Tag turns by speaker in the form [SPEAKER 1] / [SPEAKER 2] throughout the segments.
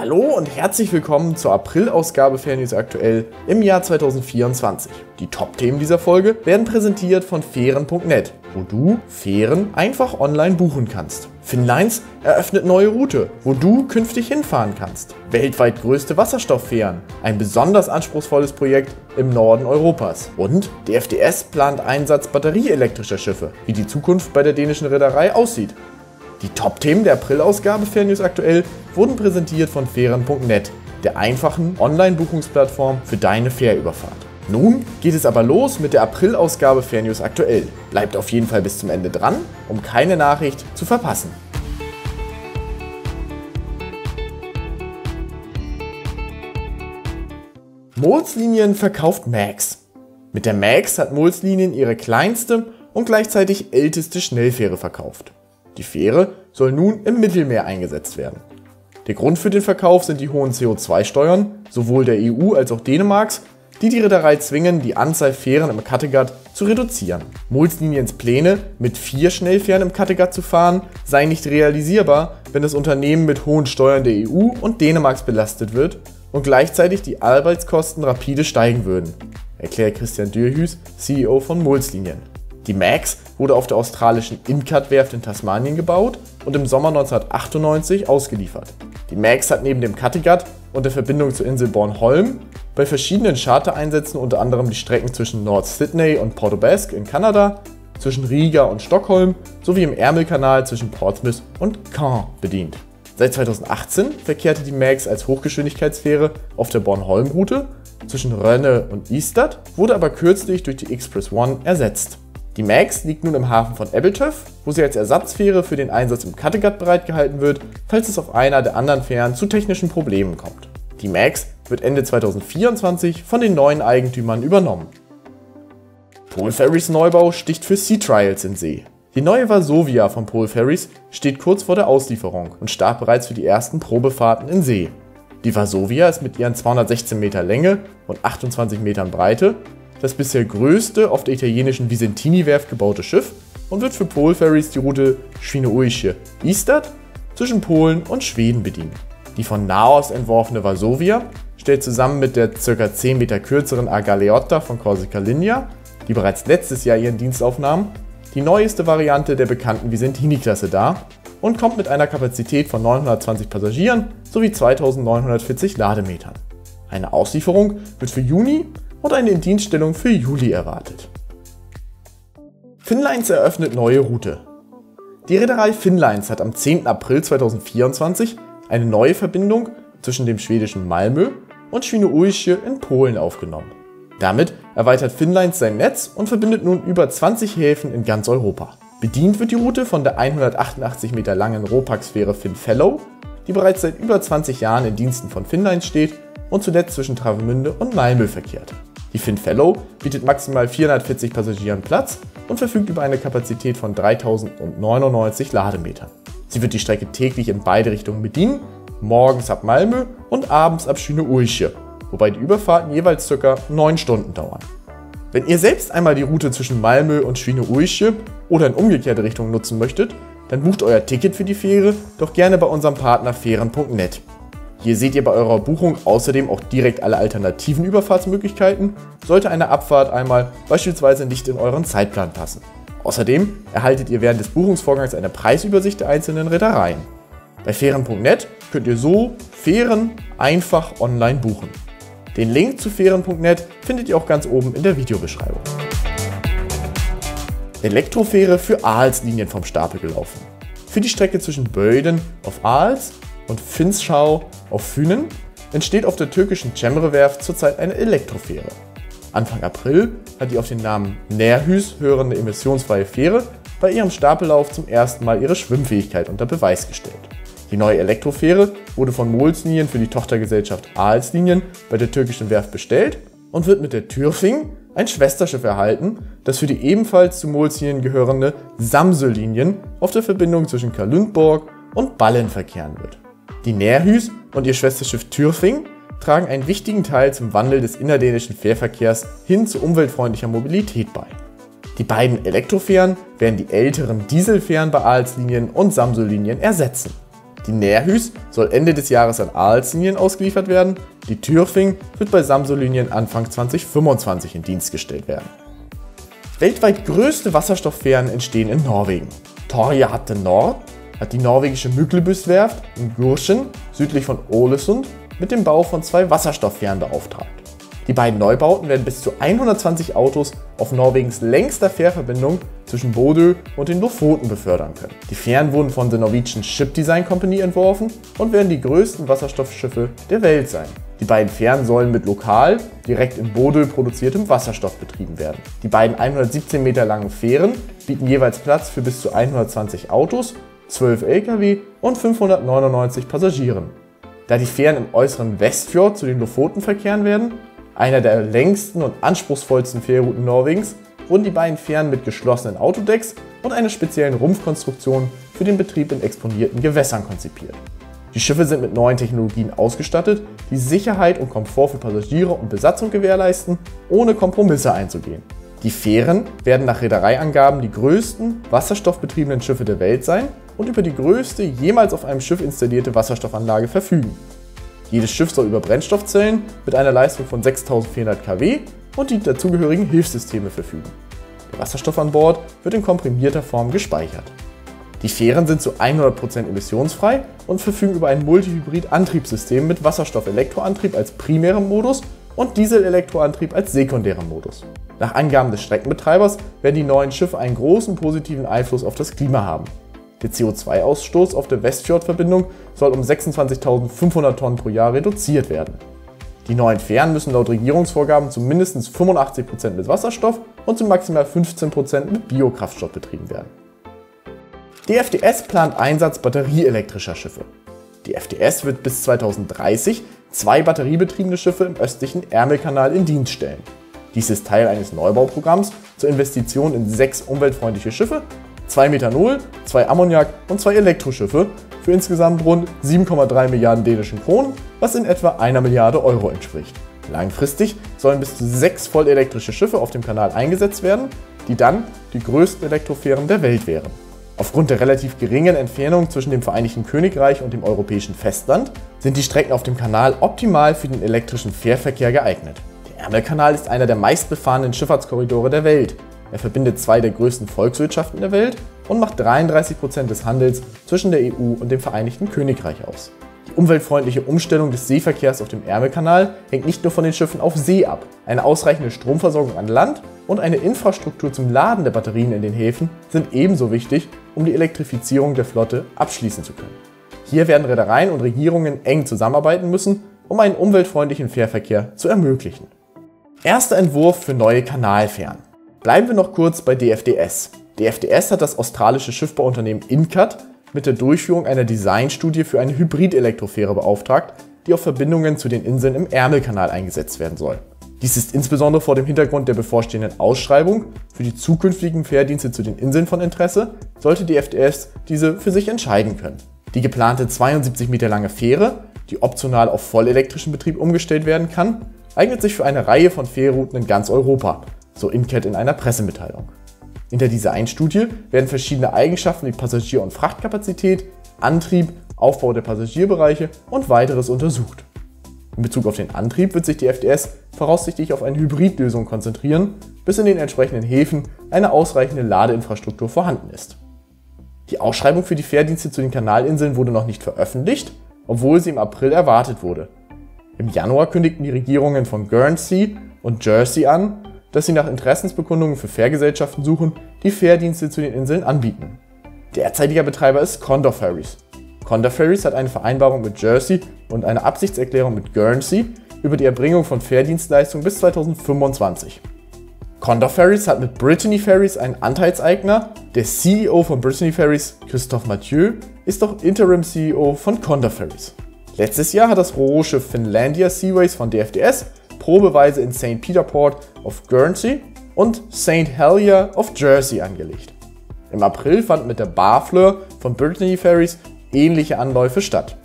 [SPEAKER 1] Hallo und herzlich willkommen zur April-Ausgabe Fährnews aktuell im Jahr 2024. Die Top-Themen dieser Folge werden präsentiert von Fähren.net, wo du Fähren einfach online buchen kannst. Finnlines eröffnet neue Route, wo du künftig hinfahren kannst. Weltweit größte Wasserstofffähren, ein besonders anspruchsvolles Projekt im Norden Europas. Und DFDS plant Einsatz batterieelektrischer Schiffe, wie die Zukunft bei der dänischen Reederei aussieht. Die Top-Themen der April-Ausgabe Fährnews aktuell wurden präsentiert von Fähren.net, der einfachen Online-Buchungsplattform für deine Fährüberfahrt. Nun geht es aber los mit der April-Ausgabe Fährnews aktuell. Bleibt auf jeden Fall bis zum Ende dran, um keine Nachricht zu verpassen. Molslinien verkauft MAX. Mit der MAX hat Molslinien ihre kleinste und gleichzeitig älteste Schnellfähre verkauft. Die Fähre soll nun im Mittelmeer eingesetzt werden. Der Grund für den Verkauf sind die hohen CO2-Steuern, sowohl der EU als auch Dänemarks, die die Reederei zwingen, die Anzahl Fähren im Kattegat zu reduzieren. Molsliniens Pläne, mit 4 Schnellfähren im Kattegat zu fahren, seien nicht realisierbar, wenn das Unternehmen mit hohen Steuern der EU und Dänemarks belastet wird und gleichzeitig die Arbeitskosten rapide steigen würden, erklärt Christian Dürhus, CEO von Molslinien. Die MAX wurde auf der australischen Incat-Werft in Tasmanien gebaut und im Sommer 1998 ausgeliefert. Die MAX hat neben dem Kattegat und der Verbindung zur Insel Bornholm bei verschiedenen Chartereinsätzen unter anderem die Strecken zwischen North Sydney und Port aux Basques in Kanada, zwischen Riga und Stockholm sowie im Ärmelkanal zwischen Portsmouth und Caen bedient. Seit 2018 verkehrte die MAX als Hochgeschwindigkeitsfähre auf der Bornholm-Route zwischen Rönne und Ystad, wurde aber kürzlich durch die Express One ersetzt. Die MAX liegt nun im Hafen von Ebeltoft, wo sie als Ersatzfähre für den Einsatz im Kattegat bereitgehalten wird, falls es auf einer der anderen Fähren zu technischen Problemen kommt. Die MAX wird Ende 2024 von den neuen Eigentümern übernommen. Polferries Neubau sticht für Sea Trials in See. Die neue Varsovia von Polferries steht kurz vor der Auslieferung und starb bereits für die ersten Probefahrten in See. Die Varsovia ist mit ihren 216 Meter Länge und 28 Metern Breite das bisher größte auf der italienischen Visentini-Werft gebaute Schiff und wird für Polferries die Route Świnoujście-Ystad zwischen Polen und Schweden bedienen. Die von Naos entworfene Varsovia stellt zusammen mit der ca. 10 Meter kürzeren A-Galeotta von Corsica Linea, die bereits letztes Jahr ihren Dienst aufnahm, die neueste Variante der bekannten Visentini-Klasse dar und kommt mit einer Kapazität von 920 Passagieren sowie 2940 Lademetern. Eine Auslieferung wird für Juni und eine Indienststellung für Juli erwartet. Finnlines eröffnet neue Route. Die Reederei Finnlines hat am 10. April 2024 eine neue Verbindung zwischen dem schwedischen Malmö und Świnoujście in Polen aufgenommen. Damit erweitert Finnlines sein Netz und verbindet nun über 20 Häfen in ganz Europa. Bedient wird die Route von der 188 Meter langen Ro-Pax-Fähre Finnfellow, die bereits seit über 20 Jahren in Diensten von Finnlines steht und zuletzt zwischen Travemünde und Malmö verkehrt. Die Finnfellow bietet maximal 440 Passagieren Platz und verfügt über eine Kapazität von 3099 Lademetern. Sie wird die Strecke täglich in beide Richtungen bedienen, morgens ab Malmö und abends ab Świnoujście, wobei die Überfahrten jeweils ca. 9 Stunden dauern. Wenn ihr selbst einmal die Route zwischen Malmö und Świnoujście oder in umgekehrte Richtung nutzen möchtet, dann bucht euer Ticket für die Fähre doch gerne bei unserem Partner Fähren.net. Hier seht ihr bei eurer Buchung außerdem auch direkt alle alternativen Überfahrtsmöglichkeiten, sollte eine Abfahrt einmal beispielsweise nicht in euren Zeitplan passen. Außerdem erhaltet ihr während des Buchungsvorgangs eine Preisübersicht der einzelnen Reedereien. Bei Fähren.net könnt ihr so Fähren einfach online buchen. Den Link zu Fähren.net findet ihr auch ganz oben in der Videobeschreibung. Elektrofähre für Aalslinien vom Stapel gelaufen. Für die Strecke zwischen Böiden auf Aals und Finschau auf Fünen entsteht auf der türkischen Cemre-Werft zurzeit eine Elektrofähre. Anfang April hat die auf den Namen Nerhus hörende emissionsfreie Fähre bei ihrem Stapellauf zum ersten Mal ihre Schwimmfähigkeit unter Beweis gestellt. Die neue Elektrofähre wurde von Molslinien für die Tochtergesellschaft Aalslinien bei der türkischen Werft bestellt und wird mit der Tyrfing, ein Schwesterschiff, erhalten, das für die ebenfalls zu Molslinien gehörende Samsø-Linien auf der Verbindung zwischen Kalundborg und Ballen verkehren wird. Die Nerhus und ihr Schwesterschiff Tyrfing tragen einen wichtigen Teil zum Wandel des innerdänischen Fährverkehrs hin zu umweltfreundlicher Mobilität bei. Die beiden Elektrofähren werden die älteren Dieselfähren bei Aalslinien und Samsø-Linien ersetzen. Die Neerhus soll Ende des Jahres an Aalslinien ausgeliefert werden, die Tyrfing wird bei Samso-Linien Anfang 2025 in Dienst gestellt werden. Weltweit größte Wasserstofffähren entstehen in Norwegen. Torghatten Nord hat die norwegische Myklebust-Werft in Gurchen südlich von Ålesund mit dem Bau von 2 Wasserstofffähren beauftragt. Die beiden Neubauten werden bis zu 120 Autos auf Norwegens längster Fährverbindung zwischen Bodø und den Lofoten befördern können. Die Fähren wurden von der Norwegian Ship Design Company entworfen und werden die größten Wasserstoffschiffe der Welt sein. Die beiden Fähren sollen mit lokal, direkt in Bodø produziertem Wasserstoff betrieben werden. Die beiden 117 Meter langen Fähren bieten jeweils Platz für bis zu 120 Autos, 12 Lkw und 599 Passagieren. Da die Fähren im äußeren Westfjord zu den Lofoten verkehren werden, einer der längsten und anspruchsvollsten Fährrouten Norwegens, wurden die beiden Fähren mit geschlossenen Autodecks und einer speziellen Rumpfkonstruktion für den Betrieb in exponierten Gewässern konzipiert. Die Schiffe sind mit neuen Technologien ausgestattet, die Sicherheit und Komfort für Passagiere und Besatzung gewährleisten, ohne Kompromisse einzugehen. Die Fähren werden nach Reedereiangaben die größten wasserstoffbetriebenen Schiffe der Welt sein und über die größte jemals auf einem Schiff installierte Wasserstoffanlage verfügen. Jedes Schiff soll über Brennstoffzellen mit einer Leistung von 6400 kW und die dazugehörigen Hilfssysteme verfügen. Der Wasserstoff an Bord wird in komprimierter Form gespeichert. Die Fähren sind zu 100% emissionsfrei und verfügen über ein Multihybrid-Antriebssystem mit Wasserstoff-Elektroantrieb als primärem Modus und Diesel-Elektroantrieb als sekundärem Modus. Nach Angaben des Streckenbetreibers werden die neuen Schiffe einen großen positiven Einfluss auf das Klima haben. Der CO2-Ausstoß auf der Westfjord-Verbindung soll um 26.500 Tonnen pro Jahr reduziert werden. Die neuen Fähren müssen laut Regierungsvorgaben zu mindestens 85% mit Wasserstoff und zu maximal 15% mit Biokraftstoff betrieben werden. Die FDS plant Einsatz batterieelektrischer Schiffe. Die FDS wird bis 2030 2 batteriebetriebene Schiffe im östlichen Ärmelkanal in Dienst stellen. Dies ist Teil eines Neubauprogramms zur Investition in 6 umweltfreundliche Schiffe, 2 Methanol, 2 Ammoniak und 2 Elektroschiffe für insgesamt rund 7,3 Milliarden dänischen Kronen, was in etwa 1 Milliarde Euro entspricht. Langfristig sollen bis zu 6 vollelektrische Schiffe auf dem Kanal eingesetzt werden, die dann die größten Elektrofähren der Welt wären. Aufgrund der relativ geringen Entfernung zwischen dem Vereinigten Königreich und dem europäischen Festland sind die Strecken auf dem Kanal optimal für den elektrischen Fährverkehr geeignet. Der Ärmelkanal ist einer der meistbefahrenen Schifffahrtskorridore der Welt. Er verbindet 2 der größten Volkswirtschaften der Welt und macht 33% des Handels zwischen der EU und dem Vereinigten Königreich aus. Die umweltfreundliche Umstellung des Seeverkehrs auf dem Ärmelkanal hängt nicht nur von den Schiffen auf See ab. Eine ausreichende Stromversorgung an Land und eine Infrastruktur zum Laden der Batterien in den Häfen sind ebenso wichtig, um die Elektrifizierung der Flotte abschließen zu können. Hier werden Reedereien und Regierungen eng zusammenarbeiten müssen, um einen umweltfreundlichen Fährverkehr zu ermöglichen. Erster Entwurf für neue Kanalfähren. Bleiben wir noch kurz bei DFDS. DFDS hat das australische Schiffbauunternehmen Incat mit der Durchführung einer Designstudie für eine Hybrid-Elektrofähre beauftragt, die auf Verbindungen zu den Inseln im Ärmelkanal eingesetzt werden soll. Dies ist insbesondere vor dem Hintergrund der bevorstehenden Ausschreibung für die zukünftigen Fährdienste zu den Inseln von Interesse, sollte DFDS diese für sich entscheiden können. Die geplante 72 Meter lange Fähre, die optional auf vollelektrischen Betrieb umgestellt werden kann, eignet sich für eine Reihe von Fährrouten in ganz Europa, so Incat in einer Pressemitteilung. In der Designstudie werden verschiedene Eigenschaften wie Passagier- und Frachtkapazität, Antrieb, Aufbau der Passagierbereiche und weiteres untersucht. In Bezug auf den Antrieb wird sich die FDS voraussichtlich auf eine Hybridlösung konzentrieren, bis in den entsprechenden Häfen eine ausreichende Ladeinfrastruktur vorhanden ist. Die Ausschreibung für die Fährdienste zu den Kanalinseln wurde noch nicht veröffentlicht, obwohl sie im April erwartet wurde. Im Januar kündigten die Regierungen von Guernsey und Jersey an, dass sie nach Interessensbekundungen für Fährgesellschaften suchen, die Fährdienste zu den Inseln anbieten. Derzeitiger Betreiber ist Condor Ferries. Condor Ferries hat eine Vereinbarung mit Jersey und eine Absichtserklärung mit Guernsey über die Erbringung von Fährdienstleistungen bis 2025. Condor Ferries hat mit Brittany Ferries einen Anteilseigner. Der CEO von Brittany Ferries, Christophe Mathieu, ist auch Interim-CEO von Condor Ferries. Letztes Jahr hat das Ro-Ro-Schiff Finlandia Seaways von DFDS probeweise in St. Peter Port auf Guernsey und St. Helier auf Jersey angelegt. Im April fanden mit der Barfleur von Brittany Ferries ähnliche Anläufe statt.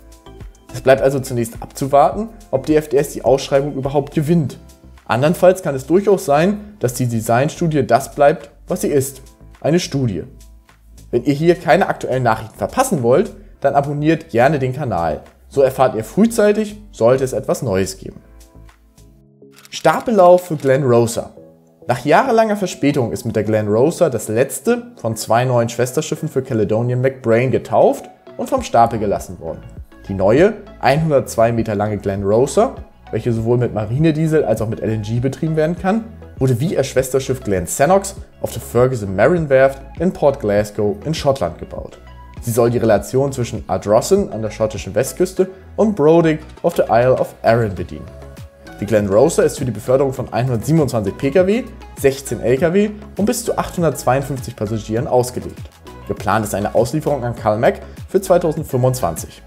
[SPEAKER 1] Es bleibt also zunächst abzuwarten, ob DFDS die Ausschreibung überhaupt gewinnt. Andernfalls kann es durchaus sein, dass die Designstudie das bleibt, was sie ist: eine Studie. Wenn ihr hier keine aktuellen Nachrichten verpassen wollt, dann abonniert gerne den Kanal. So erfahrt ihr frühzeitig, sollte es etwas Neues geben. Stapellauf für Glen Rosa. Nach jahrelanger Verspätung ist mit der Glen Rosa das letzte von 2 neuen Schwesterschiffen für Caledonian McBrayne getauft und vom Stapel gelassen worden. Die neue, 102 Meter lange Glen Rosa, welche sowohl mit Marinediesel als auch mit LNG betrieben werden kann, wurde wie ihr Schwesterschiff Glen Sannox auf der Ferguson Marine Werft in Port Glasgow in Schottland gebaut. Sie soll die Relation zwischen Ardrossan an der schottischen Westküste und Brodick auf der Isle of Arran bedienen. Die Glen Rosa ist für die Beförderung von 127 Pkw, 16 Lkw und bis zu 852 Passagieren ausgelegt. Geplant ist eine Auslieferung an Calmac für 2025.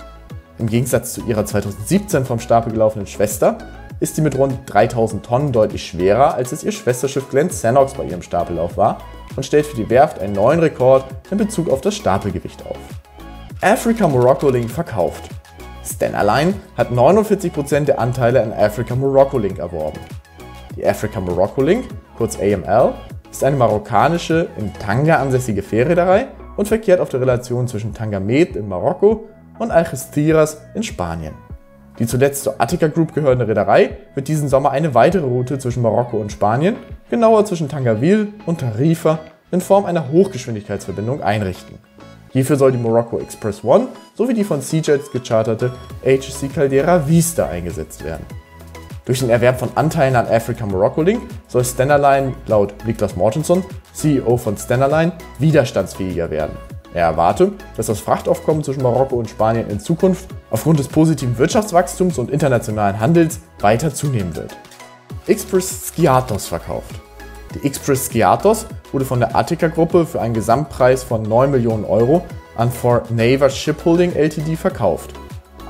[SPEAKER 1] Im Gegensatz zu ihrer 2017 vom Stapel gelaufenen Schwester ist sie mit rund 3000 Tonnen deutlich schwerer, als es ihr Schwesterschiff Glen Sannox bei ihrem Stapellauf war und stellt für die Werft einen neuen Rekord in Bezug auf das Stapelgewicht auf. Africa Morocco Link verkauft. Stena Line hat 49% der Anteile an Africa Morocco Link erworben. Die Africa Morocco Link, kurz AML, ist eine marokkanische, in Tanger ansässige Fährreederei und verkehrt auf der Relation zwischen Tangamet in Marokko und Algeciras in Spanien. Die zuletzt zur Attica Group gehörende Reederei wird diesen Sommer eine weitere Route zwischen Marokko und Spanien, genauer zwischen Tangerville und Tarifa, in Form einer Hochgeschwindigkeitsverbindung einrichten. Hierfür soll die Morocco Express One sowie die von Seajets gecharterte HSC Caldera Vista eingesetzt werden. Durch den Erwerb von Anteilen an Africa Morocco Link soll Stena Line laut Niklas Mortensen, CEO von Stena Line, widerstandsfähiger werden. Er erwarte, dass das Frachtaufkommen zwischen Marokko und Spanien in Zukunft aufgrund des positiven Wirtschaftswachstums und internationalen Handels weiter zunehmen wird. Xpress Skiathos verkauft. Die Xpress Skiathos wurde von der Attica-Gruppe für einen Gesamtpreis von 9 Millionen Euro an For Naver Shipholding Ltd. verkauft,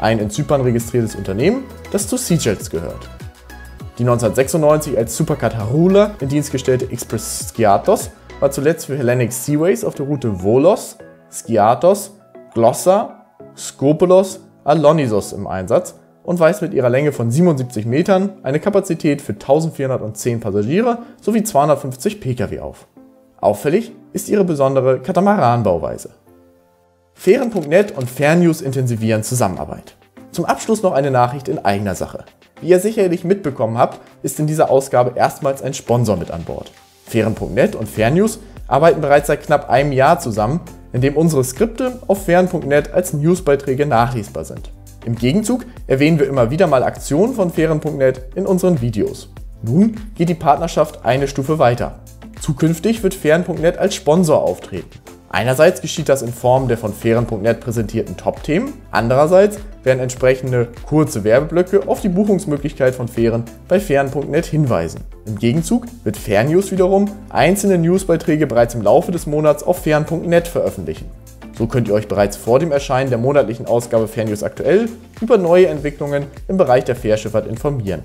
[SPEAKER 1] ein in Zypern registriertes Unternehmen, das zu Seajets gehört. Die 1996 als Supercat Harula in Dienst gestellte Xpress Skiathos war zuletzt für Hellenic Seaways auf der Route Volos, Skiathos, Glossa, Skopelos, Alonisos im Einsatz und weist mit ihrer Länge von 77 Metern eine Kapazität für 1410 Passagiere sowie 250 Pkw auf. Auffällig ist ihre besondere Katamaran-Bauweise. Fähren.net und Fährnews intensivieren Zusammenarbeit. Zum Abschluss noch eine Nachricht in eigener Sache. Wie ihr sicherlich mitbekommen habt, ist in dieser Ausgabe erstmals ein Sponsor mit an Bord. Fähren.net und Fährnews arbeiten bereits seit knapp einem Jahr zusammen, in dem unsere Skripte auf Fähren.net als Newsbeiträge nachlesbar sind. Im Gegenzug erwähnen wir immer wieder mal Aktionen von Fähren.net in unseren Videos. Nun geht die Partnerschaft eine Stufe weiter. Zukünftig wird Fähren.net als Sponsor auftreten. Einerseits geschieht das in Form der von Fähren.net präsentierten Top-Themen, andererseits werden entsprechende kurze Werbeblöcke auf die Buchungsmöglichkeit von Fähren bei Fähren.net hinweisen. Im Gegenzug wird Fährnews wiederum einzelne Newsbeiträge bereits im Laufe des Monats auf Fähren.net veröffentlichen. So könnt ihr euch bereits vor dem Erscheinen der monatlichen Ausgabe Fährnews aktuell über neue Entwicklungen im Bereich der Fährschifffahrt informieren.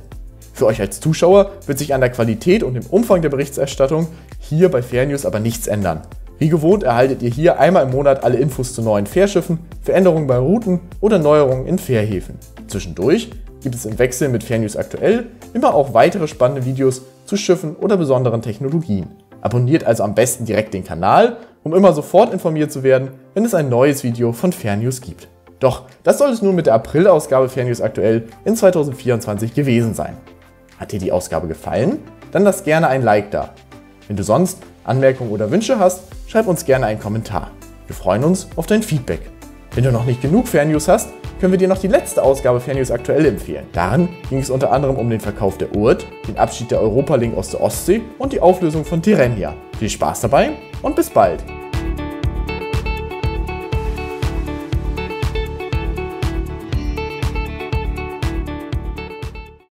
[SPEAKER 1] Für euch als Zuschauer wird sich an der Qualität und dem Umfang der Berichterstattung hier bei Fährnews aber nichts ändern. Wie gewohnt erhaltet ihr hier einmal im Monat alle Infos zu neuen Fährschiffen, Veränderungen bei Routen oder Neuerungen in Fährhäfen. Zwischendurch gibt es im Wechsel mit Fährnews aktuell immer auch weitere spannende Videos zu Schiffen oder besonderen Technologien. Abonniert also am besten direkt den Kanal, um immer sofort informiert zu werden, wenn es ein neues Video von Fährnews gibt. Doch, das soll es nun mit der April-Ausgabe Fährnews aktuell in 2024 gewesen sein. Hat dir die Ausgabe gefallen? Dann lass gerne ein Like da. Wenn du sonst Anmerkungen oder Wünsche hast, schreib uns gerne einen Kommentar. Wir freuen uns auf dein Feedback. Wenn du noch nicht genug Fährnews hast, können wir dir noch die letzte Ausgabe Fährnews aktuell empfehlen. Darin ging es unter anderem um den Verkauf der Urd, den Abschied der Europa Link aus der Ostsee und die Auflösung von Tirrenia. Viel Spaß dabei und bis bald!